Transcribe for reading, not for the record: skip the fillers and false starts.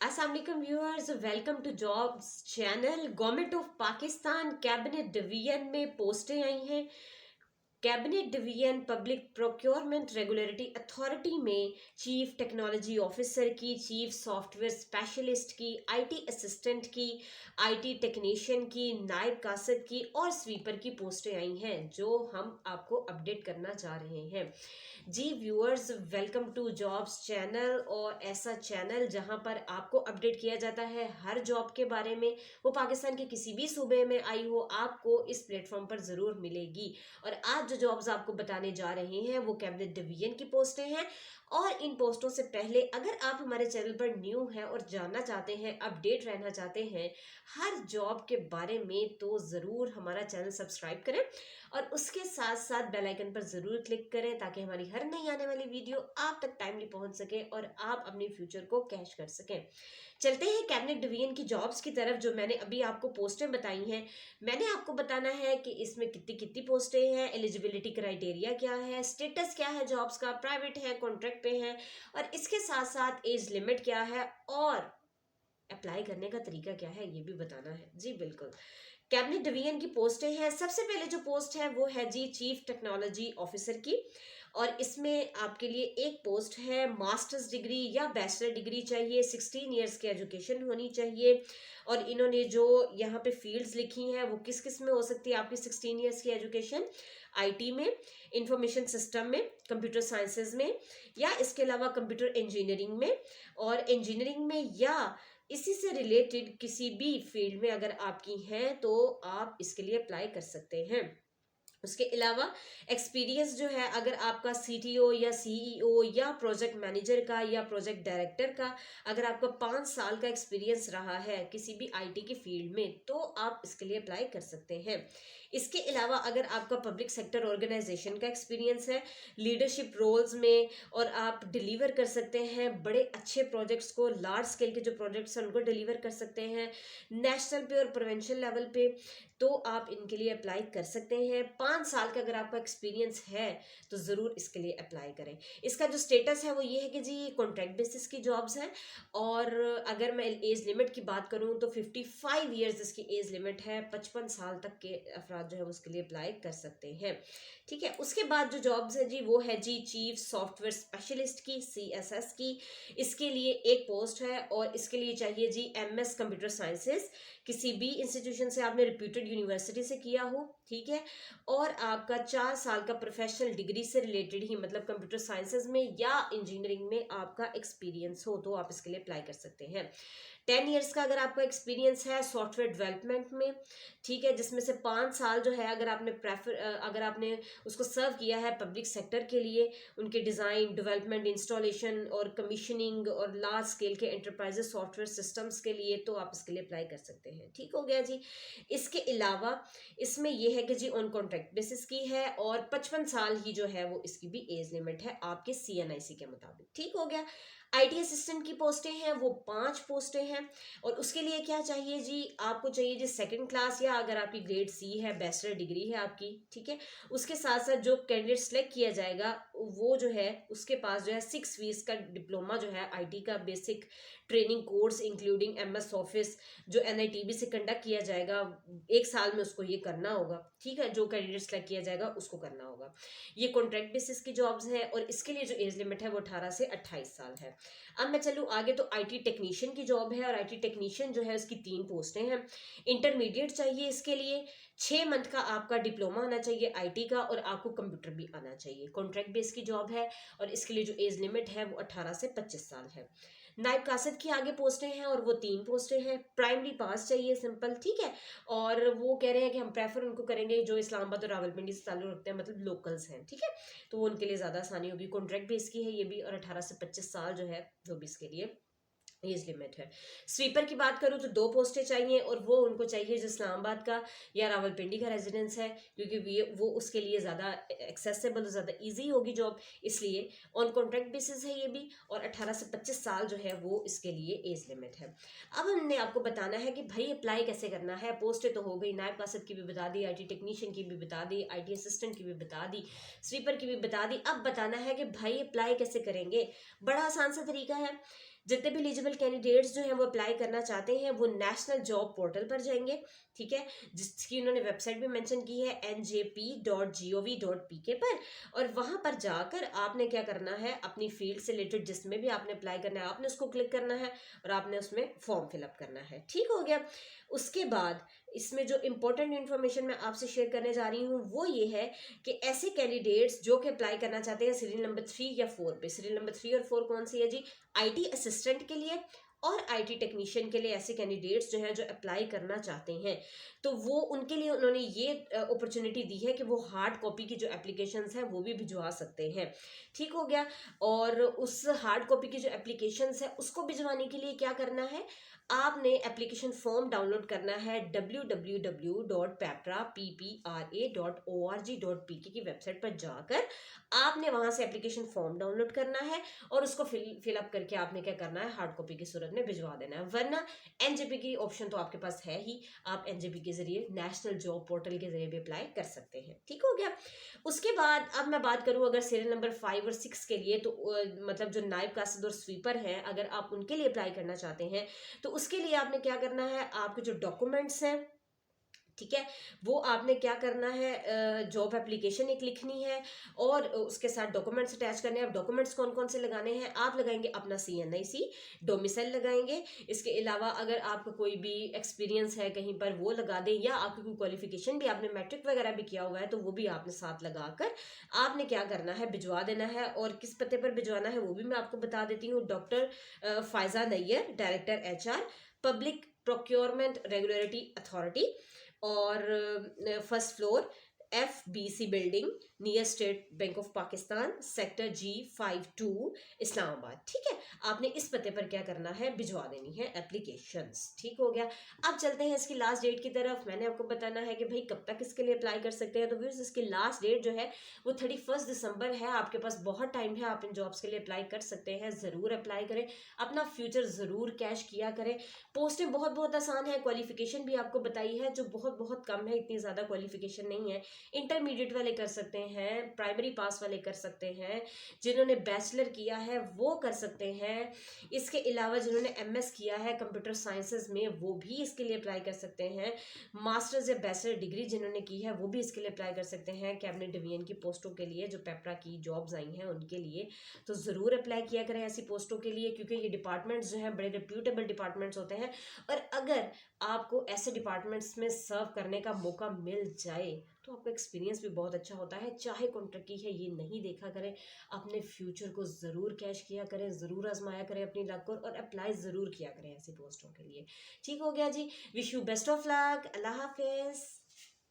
अस्सलाम वालेकुम viewers, welcome to jobs channel. Government of Pakistan Cabinet Division में पोस्टें आई हैं। Cabinet Division Public procurement regulatory Authority में चीफ टेक्नोलॉजी ऑफिसर की, चीफ सॉफ्टवेयर स्पेशलिस्ट की, आईटी असिस्टेंट की, आईटी टेक्नीशियन की, नायब कासिद की और स्वीपर की पोस्टें आई हैं, जो हम आपको अपडेट करना चाह रहे हैं। जी viewers, welcome to jobs channel, और ऐसा चैनल जहां पर आपको अपडेट किया जाता है हर जॉब के बारे में। वो पाकिस्तान के किसी भी सूबे में आई हो, आपको इस प्लेटफॉर्म पर ज़रूर मिलेगी। और आज जो जॉब्स आपको बताने जा रहे हैं वो कैबिनेट डिवीजन की पोस्टें हैं। और इन पोस्टों से पहले अगर आप हमारे चैनल पर न्यू हैं और जानना चाहते हैं, अपडेट रहना चाहते हैं हर जॉब के बारे में, तो ज़रूर हमारा चैनल सब्सक्राइब करें और उसके साथ साथ बेल आइकन पर ज़रूर क्लिक करें, ताकि हमारी हर नई आने वाली वीडियो आप तक टाइमली पहुंच सके और आप अपने फ्यूचर को कैश कर सकें। चलते हैं कैबिनेट डिवीजन की जॉब्स की तरफ, जो मैंने अभी आपको पोस्टें बताई हैं। मैंने आपको बताना है कि इसमें कितनी कितनी पोस्टें हैं, एलिजिबिलिटी क्राइटेरिया क्या है, स्टेटस क्या है जॉब्स का, प्राइवेट है, कॉन्ट्रैक्ट पे है, और इसके साथ साथ एज लिमिट क्या है और अप्लाई करने का तरीका क्या है, ये भी बताना है। जी बिल्कुल, कैबिनेट डिवीजन की पोस्टें हैं। सबसे पहले जो पोस्ट है वो है जी चीफ टेक्नोलॉजी ऑफिसर की, और इसमें आपके लिए एक पोस्ट है। मास्टर्स डिग्री या बैचलर डिग्री चाहिए, 16 ईयर्स की एजुकेशन होनी चाहिए। और इन्होंने जो यहाँ पे फील्ड्स लिखी हैं वो किस किस में हो सकती है आपकी 16 ईयर्स की एजुकेशन। आईटी में, इंफॉर्मेशन सिस्टम में, कंप्यूटर साइंसेज में, या इसके अलावा कंप्यूटर इंजीनियरिंग में, और इंजीनियरिंग में या इसी से रिलेटेड किसी भी फील्ड में अगर आपकी हैं तो आप इसके लिए अप्लाई कर सकते हैं। उसके अलावा एक्सपीरियंस जो है, अगर आपका सीटीओ या सीईओ या प्रोजेक्ट मैनेजर का या प्रोजेक्ट डायरेक्टर का अगर आपका 5 साल का एक्सपीरियंस रहा है किसी भी आईटी की फील्ड में, तो आप इसके लिए अप्लाई कर सकते हैं। इसके अलावा अगर आपका पब्लिक सेक्टर ऑर्गेनाइजेशन का एक्सपीरियंस है, लीडरशिप रोल्स में, और आप डिलीवर कर सकते हैं बड़े अच्छे प्रोजेक्ट्स को, लार्ज स्केल के जो प्रोजेक्ट्स हैं उनको डिलीवर कर सकते हैं नेशनल पे और प्रोविंशियल लेवल पे, तो आप इनके लिए अप्लाई कर सकते हैं। 5 साल का अगर आपका एक्सपीरियंस है तो ज़रूर इसके लिए अप्लाई करें। इसका जो स्टेटस है वो ये है कि जी कॉन्ट्रैक्ट बेसिस की जॉब्स हैं, और अगर मैं एज लिमिट की बात करूं तो 55 ईयर्स इसकी एज लिमिट है। 55 साल तक के अफराद जो है वो उसके लिए अप्लाई कर सकते हैं। ठीक है, उसके बाद जो जॉब्स है जी वो है जी चीफ सॉफ्टवेयर स्पेशलिस्ट की, CSS की। इसके लिए एक पोस्ट है, और इसके लिए चाहिए जी MS कंप्यूटर साइंसेज, किसी भी इंस्टीट्यूशन से आपने रिप्यूटेड यूनिवर्सिटी से किया हो, ठीक है, और आपका 4 साल का प्रोफेशनल डिग्री से रिलेटेड ही, मतलब कंप्यूटर साइंसेज में या इंजीनियरिंग में आपका एक्सपीरियंस हो, तो आप इसके लिए अप्लाई कर सकते हैं। 10 ईयर्स का अगर आपका एक्सपीरियंस है सॉफ्टवेयर डेवलपमेंट में, ठीक है, जिसमें से 5 साल जो है अगर आपने उसको सर्व किया है पब्लिक सेक्टर के लिए, उनके डिज़ाइन, डेवलपमेंट, इंस्टॉलेशन और कमीशनिंग और लार्ज स्केल के एंटरप्राइजेस सॉफ्टवेयर सिस्टम्स के लिए, तो आप इसके लिए अप्लाई कर सकते हैं। ठीक हो गया जी। इसके अलावा इसमें यह है कि जी ऑन कॉन्ट्रैक्ट बेसिस की है, और 55 साल ही जो है वो इसकी भी एज लिमिट है आपके CNIC के मुताबिक। ठीक हो गया। आईटी असिस्टेंट की पोस्टें हैं वो 5 पोस्टें हैं, और उसके लिए क्या चाहिए जी, आपको चाहिए जी सेकंड क्लास, या अगर आपकी ग्रेड C है, बैचलर डिग्री है आपकी, ठीक है। उसके साथ साथ जो कैंडिडेट सेलेक्ट किया जाएगा वो जो है उसके पास जो है 6 वीक्स का डिप्लोमा जो है आईटी का basic training course including MS office, जो NITB से कंडक्ट किया जाएगा, 1 साल में उसको ये करना होगा। ठीक है, जो कैंडिडेट सेलेक्ट किया जाएगा उसको करना होगा। ये कॉन्ट्रैक्ट बेसिस की जॉब्स हैं, और इसके लिए जो एज लिमिट है वो 18 से 28 साल है। अब मैं चलूँ आगे, तो आईटी टेक्नीशियन की जॉब है, और आईटी टेक्नीशियन जो है उसकी 3 पोस्टें हैं। इंटरमीडिएट चाहिए इसके लिए, 6 मंथ का आपका डिप्लोमा आना चाहिए आईटी का, और आपको कंप्यूटर भी आना चाहिए। कॉन्ट्रैक्ट बेस की जॉब है, और इसके लिए जो एज लिमिट है वो 18 से 25 साल है। नायब कासिद की आगे पोस्टें हैं, और वो 3 पोस्टें हैं। प्राइमरी पास चाहिए, सिंपल, ठीक है, और वो कह रहे हैं कि हम प्रेफर उनको करेंगे जो इस्लामाबाद और रावलपिंडी से ताल्लुक रखते हैं, मतलब लोकल्स हैं, ठीक है, तो वो उनके लिए ज़्यादा आसानी होगी। कॉन्ट्रैक्ट बेस की है ये भी, और 18 से 25 साल जो है वो भी इसके लिए एज लिमिट है। स्वीपर की बात करूं तो 2 पोस्टें चाहिए, और वो उनको चाहिए जो इस्लामाबाद का या रावलपिंडी का रेजिडेंस है, क्योंकि वो उसके लिए ज़्यादा एक्सेसिबल, ज़्यादा इजी होगी जॉब, इसलिए ऑन कॉन्ट्रैक्ट बेसिस है ये भी, और 18 से 25 साल जो है वो इसके लिए एज लिमिट है। अब हमने आपको बताना है कि भाई अप्लाई कैसे करना है। पोस्टें तो हो गई, नायब कासिद की भी बता दी, आईटी टेक्नीशियन की भी बता दी, आईटी असिस्टेंट की भी बता दी, स्वीपर की भी बता दी। अब बताना है कि भाई अप्लाई कैसे करेंगे। बड़ा आसान सा तरीका है। जितने भी एलिजिबल कैंडिडेट्स जो हैं वो अप्लाई करना चाहते हैं वो नेशनल जॉब पोर्टल पर जाएंगे, ठीक है, जिसकी उन्होंने वेबसाइट भी मेंशन की है njp.gov.pk पर, और वहां पर जाकर आपने क्या करना है, अपनी फील्ड से रिलेटेड जिसमें भी आपने अप्लाई करना है आपने उसको क्लिक करना है और आपने उसमें फॉर्म फिलअप करना है, ठीक हो गया। उसके बाद इसमें जो इंपॉर्टेंट इन्फॉर्मेशन मैं आपसे शेयर करने जा रही हूँ वो ये है कि ऐसे कैंडिडेट्स जो कि अप्लाई करना चाहते हैं सीरियल नंबर 3 या 4 पे, सीरियल नंबर 3 और 4 कौन सी है जी, आईटी असिस्टेंट के लिए और आईटी टेक्नीशियन के लिए ऐसे कैंडिडेट्स जो हैं जो अप्लाई करना चाहते हैं, तो वो उनके लिए उन्होंने ये अपॉर्चुनिटी दी है कि वो हार्ड कॉपी की जो एप्लीकेशंस हैं वो भी भिजवा सकते हैं, ठीक हो गया। और उस हार्ड कॉपी की जो एप्लीकेशंस है उसको भिजवाने के लिए क्या करना है, आपने एप्लीकेशन फॉर्म डाउनलोड करना है www.papra.org.pk की वेबसाइट पर जाकर आपने वहां से एप्लीकेशन फॉर्म डाउनलोड करना है और उसको फिलअप करके आपने क्या करना है, हार्ड कॉपी की सूरत में भिजवा देना है। वरना एनजेपी की ऑप्शन तो आपके पास है ही, आप एनजेपी के जरिए नेशनल जॉब पोर्टल के जरिए भी अप्लाई कर सकते हैं, ठीक हो गया। उसके बाद अब मैं बात करूं अगर सीरियल नंबर 5 और 6 के लिए, तो मतलब जो नायब कासिद और स्वीपर हैं अगर आप उनके लिए अप्लाई करना चाहते हैं तो उसके लिए आपने क्या करना है, आपके जो डॉक्यूमेंट्स हैं, ठीक है, वो आपने क्या करना है, जॉब एप्लीकेशन एक लिखनी है और उसके साथ डॉक्यूमेंट्स अटैच करने हैं। अब डॉक्यूमेंट्स कौन कौन से लगाने हैं, आप लगाएंगे अपना CNIC डोमिसाइल लगाएंगे, इसके अलावा अगर आपका कोई भी एक्सपीरियंस है कहीं पर वो लगा दें, या आपकी कोई क्वालिफिकेशन भी आपने मैट्रिक वगैरह भी किया हुआ है तो वो भी आपने साथ लगाकर आपने क्या करना है, भिजवा देना है। और किस पते पर भिजवाना है वो भी मैं आपको बता देती हूँ, doctor Faiza Nayyar, director HR, public procurement regulatory authority, और first floor FBC building near State Bank of Pakistan, sector G52 Islamabad, ठीक है। आपने इस पते पर क्या करना है, भिजवा देनी है एप्लीकेशंस, ठीक हो गया। अब चलते हैं इसकी लास्ट डेट की तरफ। मैंने आपको बताना है कि भाई कब तक इसके लिए अप्लाई कर सकते हैं, तो व्यूअर्स इसकी लास्ट डेट जो है वो 31 दिसंबर है। आपके पास बहुत टाइम है, आप इन जॉब्स के लिए अप्लाई कर सकते हैं, ज़रूर अप्लाई करें, अपना फ्यूचर ज़रूर कैश किया करें। पोस्टें बहुत बहुत आसान है, क्वालिफिकेशन भी आपको बताई है जो बहुत बहुत कम है, इतनी ज़्यादा क्वालिफिकेशन नहीं है। इंटरमीडिएट वाले कर सकते हैं, प्राइमरी पास वाले कर सकते हैं, जिन्होंने बैचलर किया है वो कर सकते हैं, इसके अलावा जिन्होंने MS किया है कंप्यूटर साइंसेज में वो भी इसके लिए अप्लाई कर सकते हैं, मास्टर्स या बैचलर डिग्री जिन्होंने की है वो भी इसके लिए अप्लाई कर सकते हैं, कैबिनेट डिवीजन की पोस्टों के लिए जो पेपरा की जॉब्स आई हैं उनके लिए। तो ज़रूर अप्लाई किया करें ऐसी पोस्टों के लिए, क्योंकि ये डिपार्टमेंट्स जो हैं बड़े रिप्यूटेबल डिपार्टमेंट्स होते हैं, और अगर आपको ऐसे डिपार्टमेंट्स में सर्व करने का मौका मिल जाए तो आपका एक्सपीरियंस भी बहुत अच्छा होता है। चाहे कॉन्ट्रैक्ट की है ये नहीं देखा करें, अपने फ्यूचर को ज़रूर कैश किया करें, ज़रूर आजमाया करें अपनी लक को, और अप्लाई ज़रूर किया करें ऐसी पोस्टों के लिए, ठीक हो गया जी। Wish you best of luck, Allah हाफिज़।